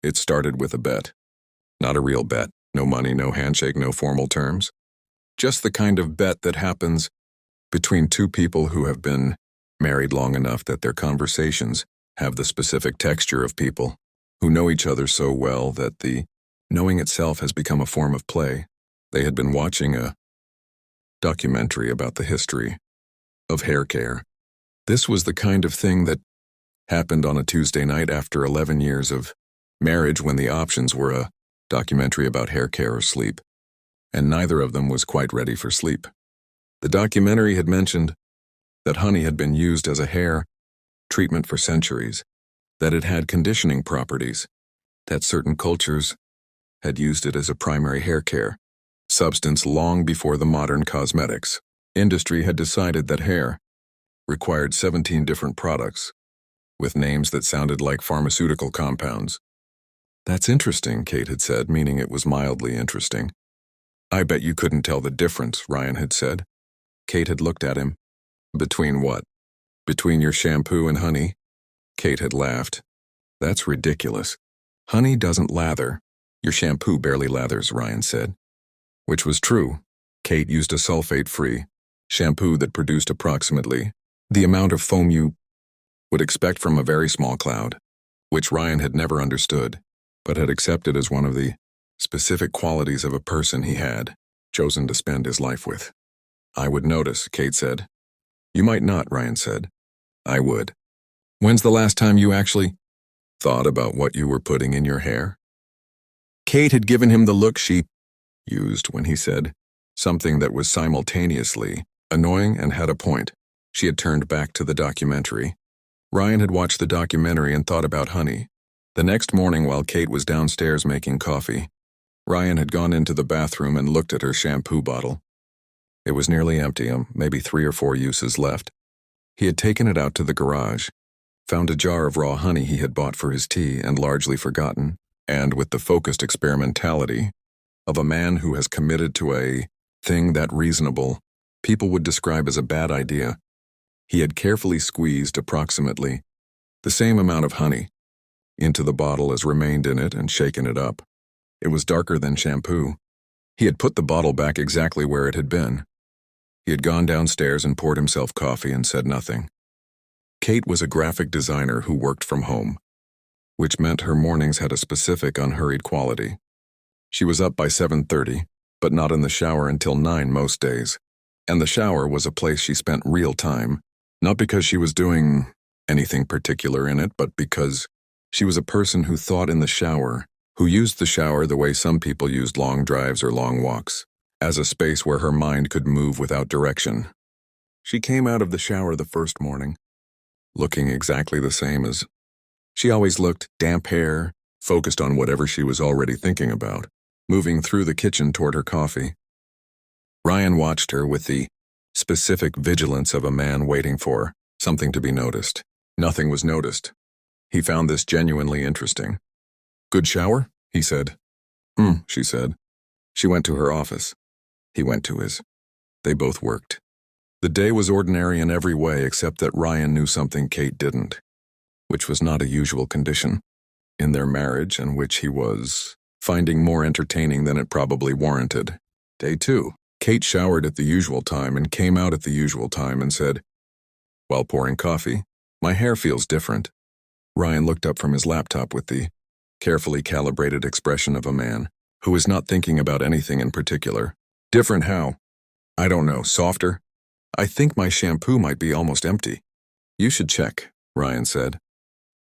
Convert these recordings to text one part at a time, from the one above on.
It started with a bet. Not a real bet. No money, no handshake, no formal terms. Just the kind of bet that happens between two people who have been married long enough that their conversations have the specific texture of people who know each other so well that the knowing itself has become a form of play. They had been watching a documentary about the history of hair care. This was the kind of thing that happened on a Tuesday night after 11 years of marriage, when the options were a documentary about hair care or sleep, and neither of them was quite ready for sleep. The documentary had mentioned that honey had been used as a hair treatment for centuries, that it had conditioning properties, that certain cultures had used it as a primary hair care substance long before the modern cosmetics industry had decided that hair required 17 different products with names that sounded like pharmaceutical compounds. "That's interesting," Kate had said, meaning it was mildly interesting. "I bet you couldn't tell the difference," Ryan had said. Kate had looked at him. "Between what? Between your shampoo and honey?" Kate had laughed. "That's ridiculous. Honey doesn't lather. Your shampoo barely lathers," Ryan said. Which was true. Kate used a sulfate-free shampoo that produced approximately the amount of foam you would expect from a very small cloud, which Ryan had never understood, but had accepted as one of the specific qualities of a person he had chosen to spend his life with. "I would notice," Kate said. "You might not," Ryan said. "I would." "When's the last time you actually thought about what you were putting in your hair?" Kate had given him the look she used when he said something that was simultaneously annoying and had a point. She had turned back to the documentary. Ryan had watched the documentary and thought about honey. The next morning, while Kate was downstairs making coffee, Ryan had gone into the bathroom and looked at her shampoo bottle. It was nearly empty, maybe 3 or 4 uses left. He had taken it out to the garage, found a jar of raw honey he had bought for his tea and largely forgotten, and with the focused experimentality of a man who has committed to a thing that reasonable people would describe as a bad idea, he had carefully squeezed approximately the same amount of honey into the bottle as remained in it and shaken it up. It was darker than shampoo. He had put the bottle back exactly where it had been. He had gone downstairs and poured himself coffee and said nothing. Kate was a graphic designer who worked from home, which meant her mornings had a specific unhurried quality. She was up by 7:30, but not in the shower until 9 most days. And the shower was a place she spent real time, not because she was doing anything particular in it, but because she was a person who thought in the shower, who used the shower the way some people used long drives or long walks, as a space where her mind could move without direction. She came out of the shower the first morning, looking exactly the same as she always looked, damp hair, focused on whatever she was already thinking about, moving through the kitchen toward her coffee. Ryan watched her with the specific vigilance of a man waiting for something to be noticed. Nothing was noticed. He found this genuinely interesting. "Good shower?" he said. She said. She went to her office. He went to his. They both worked. The day was ordinary in every way except that Ryan knew something Kate didn't, which was not a usual condition in their marriage and which he was finding more entertaining than it probably warranted. Day 2. Kate showered at the usual time and came out at the usual time and said, while pouring coffee, "My hair feels different." Ryan looked up from his laptop with the carefully calibrated expression of a man who is not thinking about anything in particular. "Different how?" "I don't know. Softer? I think my shampoo might be almost empty." "You should check," Ryan said.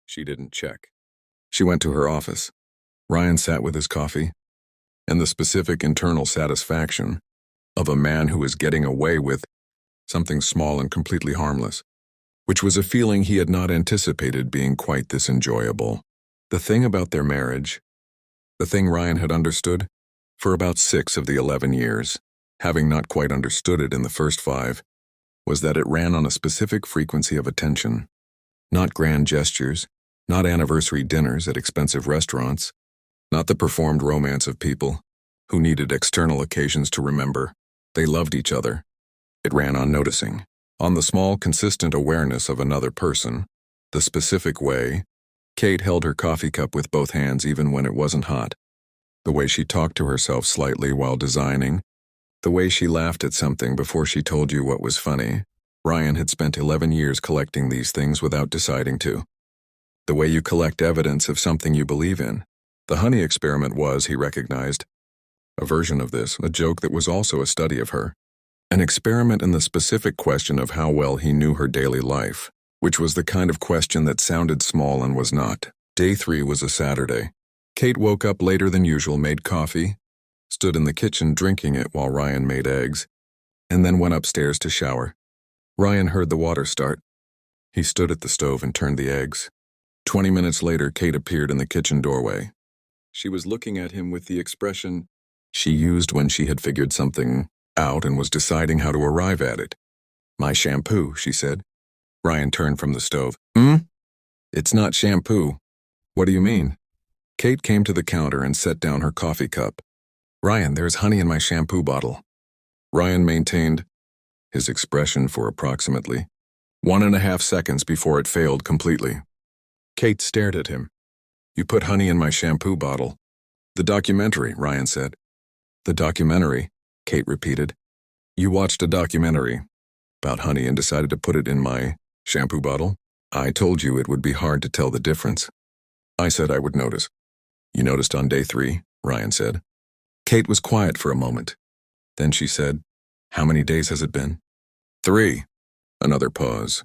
She didn't check. She went to her office. Ryan sat with his coffee and the specific internal satisfaction of a man who is getting away with something small and completely harmless, which was a feeling he had not anticipated being quite this enjoyable. The thing about their marriage, the thing Ryan had understood for about 6 of the 11 years, having not quite understood it in the first 5, was that it ran on a specific frequency of attention. Not grand gestures, not anniversary dinners at expensive restaurants, not the performed romance of people who needed external occasions to remember they loved each other. It ran on noticing, on the small, consistent awareness of another person, the specific way Kate held her coffee cup with both hands even when it wasn't hot. The way she talked to herself slightly while designing, the way she laughed at something before she told you what was funny. Ryan had spent 11 years collecting these things without deciding to. The way you collect evidence of something you believe in. The honey experiment was, he recognized, a version of this, a joke that was also a study of her. An experiment in the specific question of how well he knew her daily life, which was the kind of question that sounded small and was not. Day 3 was a Saturday. Kate woke up later than usual, made coffee, stood in the kitchen drinking it while Ryan made eggs, and then went upstairs to shower. Ryan heard the water start. He stood at the stove and turned the eggs. 20 minutes later, Kate appeared in the kitchen doorway. She was looking at him with the expression she used when she had figured something out and was deciding how to arrive at it. "My shampoo," she said. Ryan turned from the stove. It's not shampoo." "What do you mean?" Kate came to the counter and set down her coffee cup. "Ryan, there's honey in my shampoo bottle." Ryan maintained his expression for approximately 1.5 seconds before it failed completely. Kate stared at him. "You put honey in my shampoo bottle." "The documentary," Ryan said. "The documentary," Kate repeated. "You watched a documentary about honey and decided to put it in my shampoo bottle? I told you it would be hard to tell the difference. I said I would notice." "You noticed on day 3, Ryan said. Kate was quiet for a moment. Then she said, "How many days has it been?" 3. Another pause.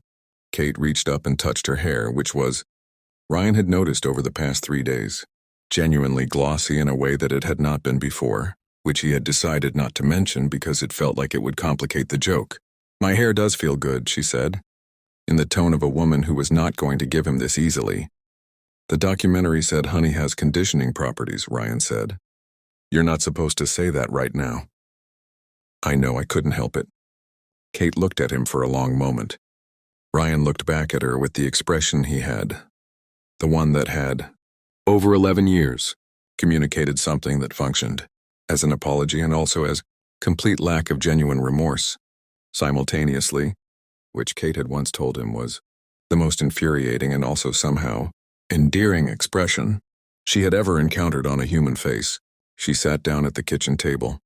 Kate reached up and touched her hair, which was, Ryan had noticed over the past 3 days, genuinely glossy in a way that it had not been before, which he had decided not to mention because it felt like it would complicate the joke. "My hair does feel good," she said, in the tone of a woman who was not going to give him this easily. "The documentary said honey has conditioning properties," Ryan said. "You're not supposed to say that right now." "I know, I couldn't help it." Kate looked at him for a long moment. Ryan looked back at her with the expression he had, the one that had, over 11 years, communicated something that functioned as an apology and also as complete lack of genuine remorse, simultaneously, which Kate had once told him was the most infuriating and also somehow endearing expression she had ever encountered on a human face. She sat down at the kitchen table.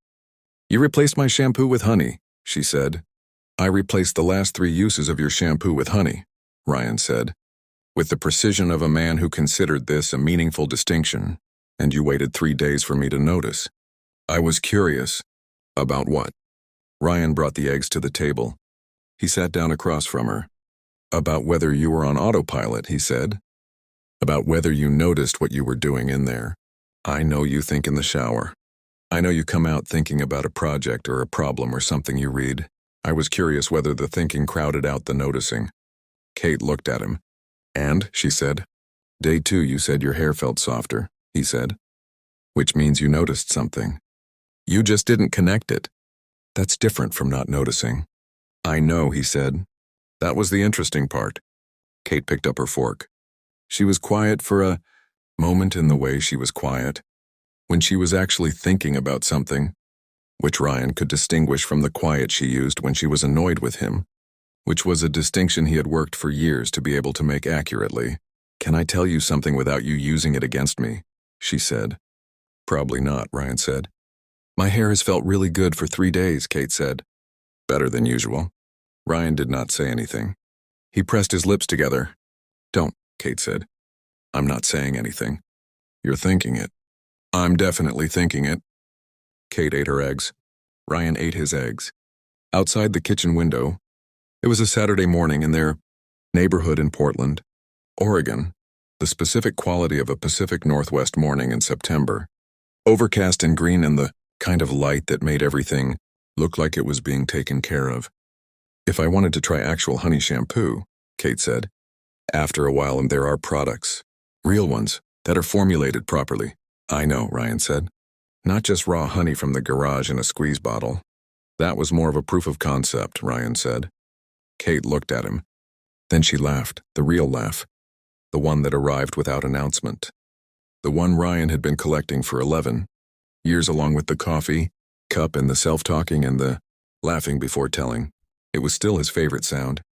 "You replaced my shampoo with honey," she said. "I replaced the last 3 uses of your shampoo with honey," Ryan said, with the precision of a man who considered this a meaningful distinction, "and you waited 3 days for me to notice." "I was curious." "About what?" Ryan brought the eggs to the table. He sat down across from her. "About whether you were on autopilot," he said. "About whether you noticed what you were doing in there. I know you think in the shower. I know you come out thinking about a project or a problem or something you read. I was curious whether the thinking crowded out the noticing." Kate looked at him. "And," she said, "day 2 you said your hair felt softer," he said. "Which means you noticed something. You just didn't connect it. That's different from not noticing." "I know," he said. "That was the interesting part." Kate picked up her fork. She was quiet for a moment in the way she was quiet, when she was actually thinking about something, which Ryan could distinguish from the quiet she used when she was annoyed with him, which was a distinction he had worked for years to be able to make accurately. "Can I tell you something without you using it against me?" she said. "Probably not," Ryan said. "My hair has felt really good for 3 days," Kate said. "Better than usual." Ryan did not say anything. He pressed his lips together. "Don't," Kate said. "I'm not saying anything. You're thinking it." "I'm definitely thinking it." Kate ate her eggs. Ryan ate his eggs. Outside the kitchen window, it was a Saturday morning in their neighborhood in Portland, Oregon, the specific quality of a Pacific Northwest morning in September. Overcast and green and the kind of light that made everything look like it was being taken care of. "If I wanted to try actual honey shampoo," Kate said, "after a while and there are products, real ones, that are formulated properly." "I know," Ryan said. "Not just raw honey from the garage in a squeeze bottle." "That was more of a proof of concept," Ryan said. Kate looked at him. Then she laughed, the real laugh, the one that arrived without announcement. The one Ryan had been collecting for 11 years, along with the coffee cup and the self-talking and the laughing before telling. It was still his favorite sound.